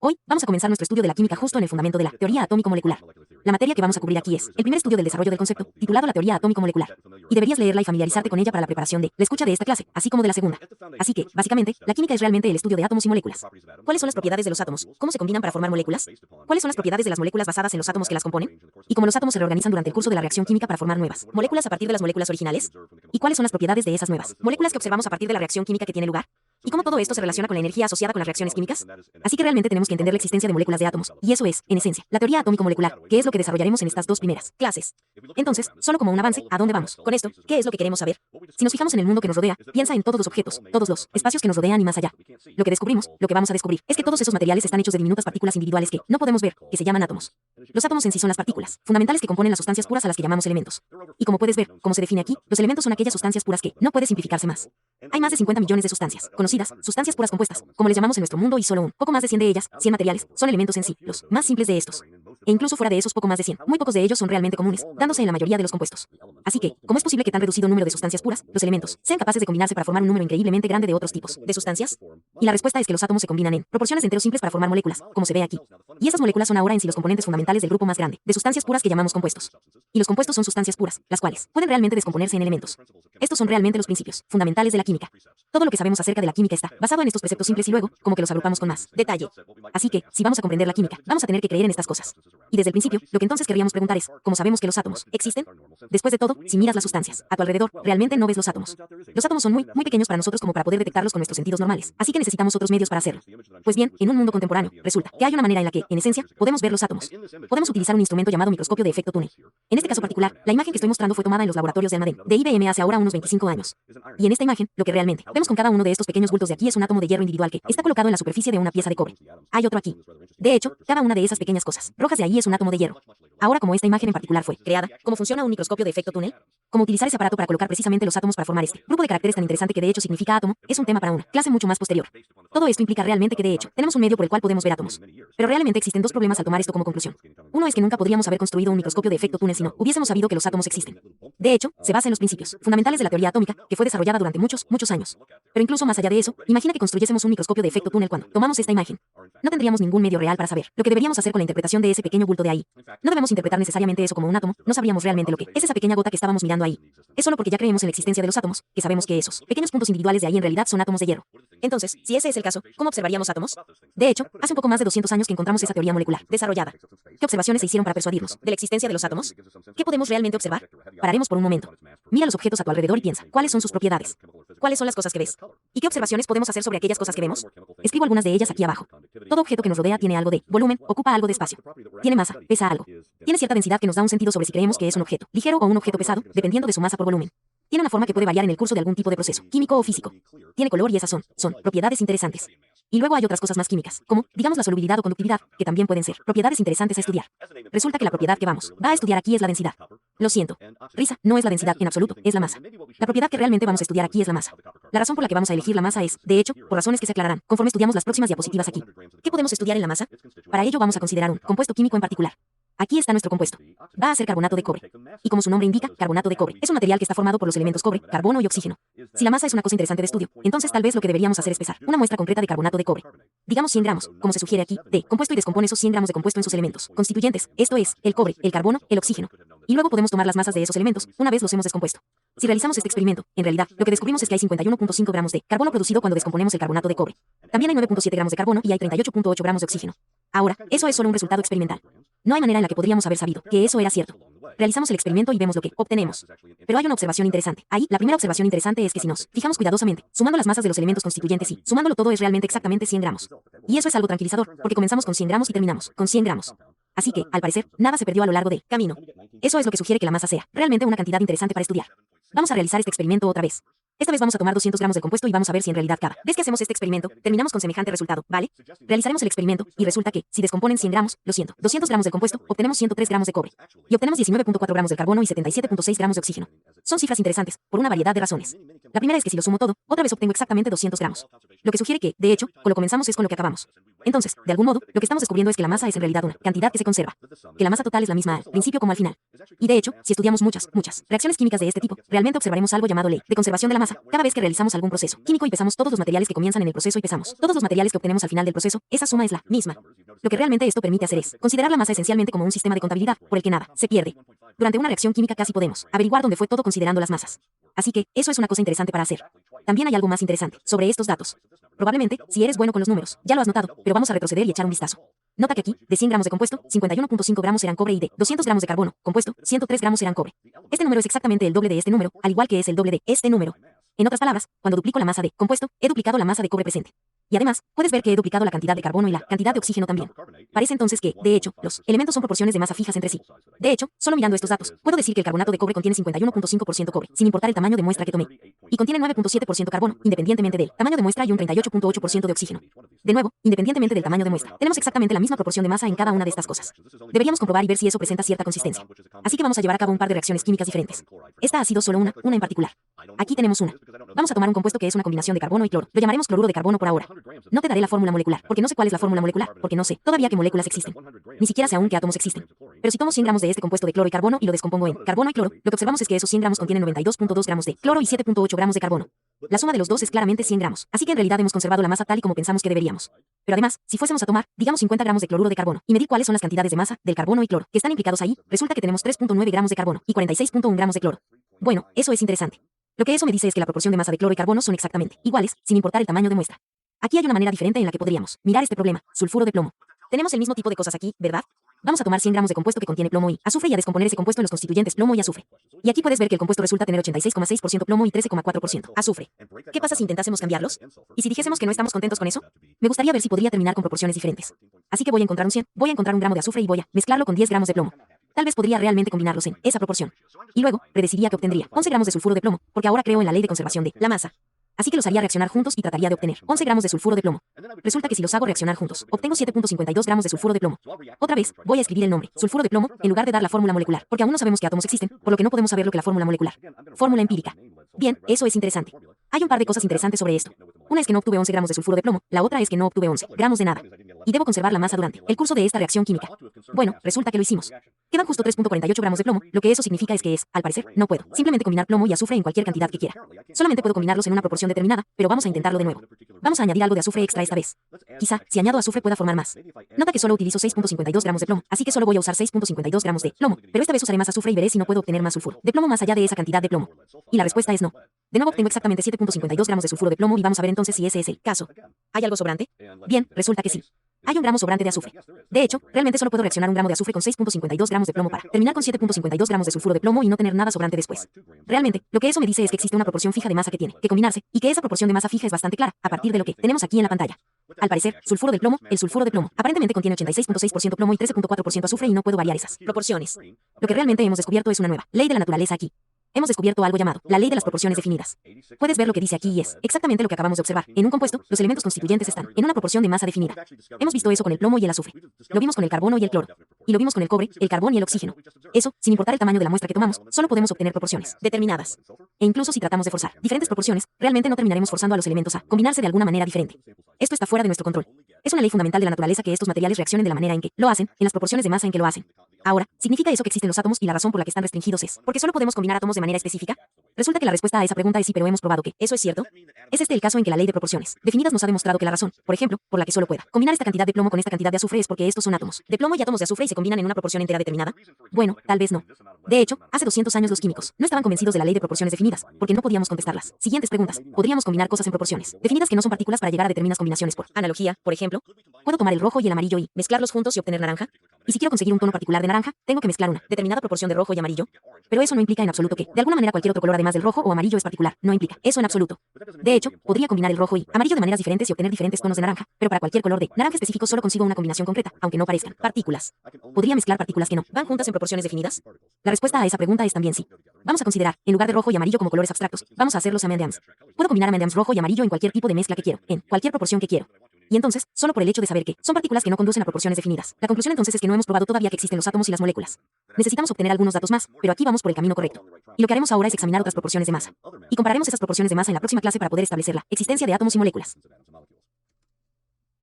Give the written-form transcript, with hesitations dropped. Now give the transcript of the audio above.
Hoy vamos a comenzar nuestro estudio de la química justo en el fundamento de la teoría atómico-molecular. La materia que vamos a cubrir aquí es el primer estudio del desarrollo del concepto, titulado la teoría atómico-molecular. Y deberías leerla y familiarizarte con ella para la preparación de la escucha de esta clase, así como de la segunda. Así que, básicamente, la química es realmente el estudio de átomos y moléculas. ¿Cuáles son las propiedades de los átomos? ¿Cómo se combinan para formar moléculas? ¿Cuáles son las propiedades de las moléculas basadas en los átomos que las componen? ¿Y cómo los átomos se reorganizan durante el curso de la reacción química para formar nuevas moléculas a partir de las moléculas originales? ¿Y cuáles son las propiedades de esas nuevas moléculas que observamos a partir de la reacción química que tiene lugar? ¿Y cómo todo esto se relaciona con la energía asociada con las reacciones químicas? Así que realmente tenemos que entender la existencia de moléculas de átomos, y eso es, en esencia, la teoría atómico-molecular, que es lo que desarrollaremos en estas dos primeras clases. Entonces, solo como un avance, ¿a dónde vamos? Con esto, ¿qué es lo que queremos saber? Si nos fijamos en el mundo que nos rodea, piensa en todos los objetos, todos los espacios que nos rodean y más allá. Lo que descubrimos, lo que vamos a descubrir, es que todos esos materiales están hechos de diminutas partículas individuales que no podemos ver, que se llaman átomos. Los átomos en sí son las partículas fundamentales que componen las sustancias puras a las que llamamos elementos. Y como puedes ver, como se define aquí, los elementos son aquellas sustancias puras que no puede simplificarse más. Hay más de 50 millones de sustancias conocidas, sustancias puras compuestas, como les llamamos en nuestro mundo, y solo un poco más de 100 de ellas, 100 materiales, son elementos en sí, los más simples de estos. E incluso fuera de esos poco más de 100, muy pocos de ellos son realmente comunes, dándose en la mayoría de los compuestos. Así que, ¿cómo es posible que tan reducido número de sustancias puras, los elementos, sean capaces de combinarse para formar un número increíblemente grande de otros tipos de sustancias? Y la respuesta es que los átomos se combinan en proporciones de enteros simples para formar moléculas, como se ve aquí. Y esas moléculas son ahora en sí los componentes fundamentales del grupo más grande de sustancias puras que llamamos compuestos. Y los compuestos son sustancias puras, las cuales pueden realmente descomponerse en elementos. Estos son realmente los principios fundamentales de la química. Todo lo que sabemos acerca de la química está basado en estos preceptos simples y luego, como que los agrupamos con más detalle. Así que, si vamos a comprender la química, vamos a tener que creer en estas cosas. Y desde el principio, lo que entonces querríamos preguntar es, ¿cómo sabemos que los átomos existen? Después de todo, si miras las sustancias a tu alrededor, realmente no ves los átomos. Los átomos son muy pequeños para nosotros como para poder detectarlos con nuestros sentidos normales, así que necesitamos otros medios para hacerlo. Pues bien, en un mundo contemporáneo, resulta que hay una manera en la que, en esencia, podemos ver los átomos. Podemos utilizar un instrumento llamado microscopio de efecto túnel. En este caso particular, la imagen que estoy mostrando fue tomada en los laboratorios de Almaden, de IBM, hace ahora unos 25 años. Y en esta imagen, lo que realmente vemos con cada uno de estos pequeños bultos de aquí es un átomo de hierro individual que está colocado en la superficie de una pieza de cobre. Hay otro aquí. De hecho, cada una de esas pequeñas cosas rojas de ahí es un átomo de hierro. Ahora, como esta imagen en particular fue creada, ¿cómo funciona un microscopio de efecto túnel? Cómo utilizar ese aparato para colocar precisamente los átomos para formar este grupo de caracteres tan interesante que de hecho significa átomo, es un tema para una clase mucho más posterior. Todo esto implica realmente que de hecho tenemos un medio por el cual podemos ver átomos. Pero realmente existen dos problemas al tomar esto como conclusión. Uno es que nunca podríamos haber construido un microscopio de efecto túnel si no hubiésemos sabido que los átomos existen. De hecho, se basa en los principios fundamentales de la teoría atómica, que fue desarrollada durante muchos años. Pero incluso más allá de eso, imagina que construyésemos un microscopio de efecto túnel cuando tomamos esta imagen. No tendríamos ningún medio real para saber lo que deberíamos hacer con la interpretación de ese pequeño bulto de ahí. No debemos interpretar necesariamente eso como un átomo, no sabríamos realmente lo que es esa pequeña gota que estábamos mirando ahí. Es solo porque ya creemos en la existencia de los átomos, que sabemos que esos pequeños puntos individuales de ahí en realidad son átomos de hierro. Entonces, si ese es el caso, ¿cómo observaríamos átomos? De hecho, hace un poco más de 200 años que encontramos esa teoría molecular desarrollada. ¿Qué observaciones se hicieron para persuadirnos de la existencia de los átomos? ¿Qué podemos realmente observar? Pararemos por un momento. Mira los objetos a tu alrededor y piensa, ¿cuáles son sus propiedades? ¿Cuáles son las cosas que ves? ¿Y qué observaciones podemos hacer sobre aquellas cosas que vemos? Escribo algunas de ellas aquí abajo. Todo objeto que nos rodea tiene algo de volumen, ocupa algo de espacio. Tiene masa, pesa algo. Tiene cierta densidad que nos da un sentido sobre si creemos que es un objeto ligero o un objeto pesado, dependiendo de su masa por volumen. Tiene una forma que puede variar en el curso de algún tipo de proceso, químico o físico. Tiene color y esas son propiedades interesantes. Y luego hay otras cosas más químicas, como, digamos, la solubilidad o conductividad, que también pueden ser propiedades interesantes a estudiar. Resulta que la propiedad que vamos a estudiar aquí es la densidad. Lo siento. Risa, no es la densidad en absoluto, es la masa. La propiedad que realmente vamos a estudiar aquí es la masa. La razón por la que vamos a elegir la masa es, de hecho, por razones que se aclararán conforme estudiamos las próximas diapositivas aquí. ¿Qué podemos estudiar en la masa? Para ello vamos a considerar un compuesto químico en particular. Aquí está nuestro compuesto. Va a ser carbonato de cobre. Y como su nombre indica, carbonato de cobre es un material que está formado por los elementos cobre, carbono y oxígeno. Si la masa es una cosa interesante de estudio, entonces tal vez lo que deberíamos hacer es pesar una muestra concreta de carbonato de cobre. Digamos 100 gramos, como se sugiere aquí, de compuesto y descompone esos 100 gramos de compuesto en sus elementos constituyentes, esto es, el cobre, el carbono, el oxígeno. Y luego podemos tomar las masas de esos elementos, una vez los hemos descompuesto. Si realizamos este experimento, en realidad, lo que descubrimos es que hay 51.5 gramos de carbono producido cuando descomponemos el carbonato de cobre. También hay 9.7 gramos de carbono y hay 38.8 gramos de oxígeno. Ahora, eso es solo un resultado experimental. No hay manera en la que podríamos haber sabido que eso era cierto. Realizamos el experimento y vemos lo que obtenemos. Pero hay una observación interesante. Ahí, la primera observación interesante es que si nos fijamos cuidadosamente, sumando las masas de los elementos constituyentes y sumándolo todo es realmente exactamente 100 gramos. Y eso es algo tranquilizador, porque comenzamos con 100 gramos y terminamos con 100 gramos. Así que, al parecer, nada se perdió a lo largo del camino. Eso es lo que sugiere que la masa sea realmente una cantidad interesante para estudiar. Vamos a realizar este experimento otra vez. Esta vez vamos a tomar 200 gramos del compuesto y vamos a ver si en realidad cada vez que hacemos este experimento, terminamos con semejante resultado, ¿vale? Realizaremos el experimento y resulta que, si descomponen 100 gramos, lo siento, 200 gramos del compuesto, obtenemos 103 gramos de cobre. Y obtenemos 19.4 gramos del carbono y 77.6 gramos de oxígeno. Son cifras interesantes, por una variedad de razones. La primera es que si lo sumo todo, otra vez obtengo exactamente 200 gramos. Lo que sugiere que, de hecho, con lo comenzamos es con lo que acabamos. Entonces, de algún modo, lo que estamos descubriendo es que la masa es en realidad una cantidad que se conserva. Que la masa total es la misma al principio como al final. Y de hecho, si estudiamos muchas reacciones químicas de este tipo, realmente observaremos algo llamado ley de conservación de la masa. pasa cada vez que realizamos algún proceso químico y pesamos todos los materiales que comienzan en el proceso y pesamos todos los materiales que obtenemos al final del proceso, esa suma es la misma. Lo que realmente esto permite hacer es considerar la masa esencialmente como un sistema de contabilidad por el que nada se pierde. Durante una reacción química casi podemos averiguar dónde fue todo considerando las masas. Así que, eso es una cosa interesante para hacer. También hay algo más interesante sobre estos datos. Probablemente, si eres bueno con los números, ya lo has notado, pero vamos a retroceder y echar un vistazo. Nota que aquí, de 100 gramos de compuesto, 51.5 gramos eran cobre y de 200 gramos de carbono, compuesto, 103 gramos eran cobre. Este número es exactamente el doble de este número, al igual que es el doble de este número. En otras palabras, cuando duplico la masa de compuesto, he duplicado la masa de cobre presente. Y además, puedes ver que he duplicado la cantidad de carbono y la cantidad de oxígeno también. Parece entonces que, de hecho, los elementos son proporciones de masa fijas entre sí. De hecho, solo mirando estos datos, puedo decir que el carbonato de cobre contiene 51.5% cobre, sin importar el tamaño de muestra que tomé. Y contiene 9.7% carbono, independientemente del tamaño de muestra y un 38.8% de oxígeno. De nuevo, independientemente del tamaño de muestra, tenemos exactamente la misma proporción de masa en cada una de estas cosas. Deberíamos comprobar y ver si eso presenta cierta consistencia. Así que vamos a llevar a cabo un par de reacciones químicas diferentes. Esta ha sido solo una en particular. Aquí tenemos una. Vamos a tomar un compuesto que es una combinación de carbono y cloro. Lo llamaremos cloruro de carbono por ahora. No te daré la fórmula molecular, porque no sé cuál es la fórmula molecular, porque no sé todavía qué moléculas existen. Ni siquiera sé aún qué átomos existen. Pero si tomo 100 gramos de este compuesto de cloro y carbono y lo descompongo en carbono y cloro, lo que observamos es que esos 100 gramos contienen 92.2 gramos de cloro y 7.8 gramos de carbono. La suma de los dos es claramente 100 gramos, así que en realidad hemos conservado la masa tal y como pensamos que deberíamos. Pero además, si fuésemos a tomar, digamos 50 gramos de cloruro de carbono, y medir cuáles son las cantidades de masa del carbono y cloro que están implicados ahí, resulta que tenemos 3.9 gramos de carbono y 46.1 gramos de cloro. Bueno, eso es interesante. Lo que eso me dice es que la proporción de masa de cloro y carbono son exactamente iguales, sin importar el tamaño de muestra. Aquí hay una manera diferente en la que podríamos mirar este problema, sulfuro de plomo. Tenemos el mismo tipo de cosas aquí, ¿verdad? Vamos a tomar 100 gramos de compuesto que contiene plomo y azufre y a descomponer ese compuesto en los constituyentes plomo y azufre. Y aquí puedes ver que el compuesto resulta tener 86,6% plomo y 13,4% azufre. ¿Qué pasa si intentásemos cambiarlos? ¿Y si dijésemos que no estamos contentos con eso? Me gustaría ver si podría terminar con proporciones diferentes. Así que voy a encontrar un 100, voy a encontrar un gramo de azufre y voy a mezclarlo con 10 gramos de plomo. Tal vez podría realmente combinarlos en esa proporción. Y luego, predeciría que obtendría 11 gramos de sulfuro de plomo, porque ahora creo en la ley de conservación de la masa. Así que los haría reaccionar juntos y trataría de obtener 11 gramos de sulfuro de plomo. Resulta que si los hago reaccionar juntos, obtengo 7.52 gramos de sulfuro de plomo. Otra vez, voy a escribir el nombre, sulfuro de plomo, en lugar de dar la fórmula molecular, porque aún no sabemos qué átomos existen, por lo que no podemos saber lo que la fórmula molecular. Fórmula empírica. Bien, eso es interesante. Hay un par de cosas interesantes sobre esto. Una es que no obtuve 11 gramos de sulfuro de plomo, la otra es que no obtuve 11 gramos de nada. Y debo conservar la masa durante el curso de esta reacción química. Bueno, resulta que lo hicimos. Quedan justo 3.48 gramos de plomo, lo que eso significa es que al parecer, no puedo simplemente combinar plomo y azufre en cualquier cantidad que quiera. Solamente puedo combinarlos en una proporción determinada, pero vamos a intentarlo de nuevo. Vamos a añadir algo de azufre extra esta vez. Quizá, si añado azufre pueda formar más. Nota que solo utilizo 6.52 gramos de plomo, así que solo voy a usar 6.52 gramos de plomo, pero esta vez usaré más azufre y veré si no puedo obtener más sulfuro de plomo más allá de esa cantidad de plomo. Y la respuesta es no. De nuevo obtengo exactamente 7.52 gramos de sulfuro de plomo y vamos a ver entonces si ese es el caso. ¿Hay algo sobrante? Bien, resulta que sí. Hay un gramo sobrante de azufre. De hecho, realmente solo puedo reaccionar un gramo de azufre con 6.52 gramos de plomo para terminar con 7.52 gramos de sulfuro de plomo y no tener nada sobrante después. Realmente, lo que eso me dice es que existe una proporción fija de masa que tiene que combinarse, y que esa proporción de masa fija es bastante clara, a partir de lo que tenemos aquí en la pantalla. Al parecer, sulfuro del plomo, el sulfuro de plomo, aparentemente contiene 86.6% plomo y 13.4% azufre y no puedo variar esas proporciones. Lo que realmente hemos descubierto es una nueva ley de la naturaleza aquí. Hemos descubierto algo llamado la ley de las proporciones definidas. Puedes ver lo que dice aquí y es exactamente lo que acabamos de observar. En un compuesto, los elementos constituyentes están en una proporción de masa definida. Hemos visto eso con el plomo y el azufre. Lo vimos con el carbono y el cloro. Y lo vimos con el cobre, el carbón y el oxígeno. Eso, sin importar el tamaño de la muestra que tomamos, solo podemos obtener proporciones determinadas. E incluso si tratamos de forzar diferentes proporciones, realmente no terminaremos forzando a los elementos a combinarse de alguna manera diferente. Esto está fuera de nuestro control. Es una ley fundamental de la naturaleza que estos materiales reaccionen de la manera en que lo hacen, en las proporciones de masa en que lo hacen. Ahora, ¿significa eso que existen los átomos y la razón por la que están restringidos es porque solo podemos combinar átomos de manera específica? Resulta que la respuesta a esa pregunta es sí, pero hemos probado que eso es cierto. Es este el caso en que la ley de proporciones definidas nos ha demostrado que la razón, por ejemplo, por la que solo pueda combinar esta cantidad de plomo con esta cantidad de azufre es porque estos son átomos de plomo y átomos de azufre y se combinan en una proporción entera determinada. Bueno, tal vez no. De hecho, hace 200 años los químicos no estaban convencidos de la ley de proporciones definidas, porque no podíamos contestarlas. Siguientes preguntas. ¿Podríamos combinar cosas en proporciones definidas que no son partículas para llegar a determinadas combinaciones por analogía, por ejemplo? ¿Puedo tomar el rojo y el amarillo y mezclarlos juntos y obtener naranja? Y si quiero conseguir un tono particular de naranja, tengo que mezclar una determinada proporción de rojo y amarillo. Pero eso no implica en absoluto que, de alguna manera, cualquier otro color además del rojo o amarillo es particular. No implica eso en absoluto. De hecho, podría combinar el rojo y amarillo de maneras diferentes y obtener diferentes tonos de naranja, pero para cualquier color de naranja específico solo consigo una combinación concreta, aunque no parezcan partículas. ¿Podría mezclar partículas que no van juntas en proporciones definidas? La respuesta a esa pregunta es también sí. Vamos a considerar, en lugar de rojo y amarillo como colores abstractos, vamos a hacerlos M&M's. Puedo combinar M&M's rojo y amarillo en cualquier tipo de mezcla que quiero, en cualquier proporción que quiero. Y entonces, solo por el hecho de saber que son partículas que no conducen a proporciones definidas, la conclusión entonces es que no hemos probado todavía que existen los átomos y las moléculas. Necesitamos obtener algunos datos más, pero aquí vamos por el camino correcto. Y lo que haremos ahora es examinar otras proporciones de masa. Y compararemos esas proporciones de masa en la próxima clase para poder establecer la existencia de átomos y moléculas.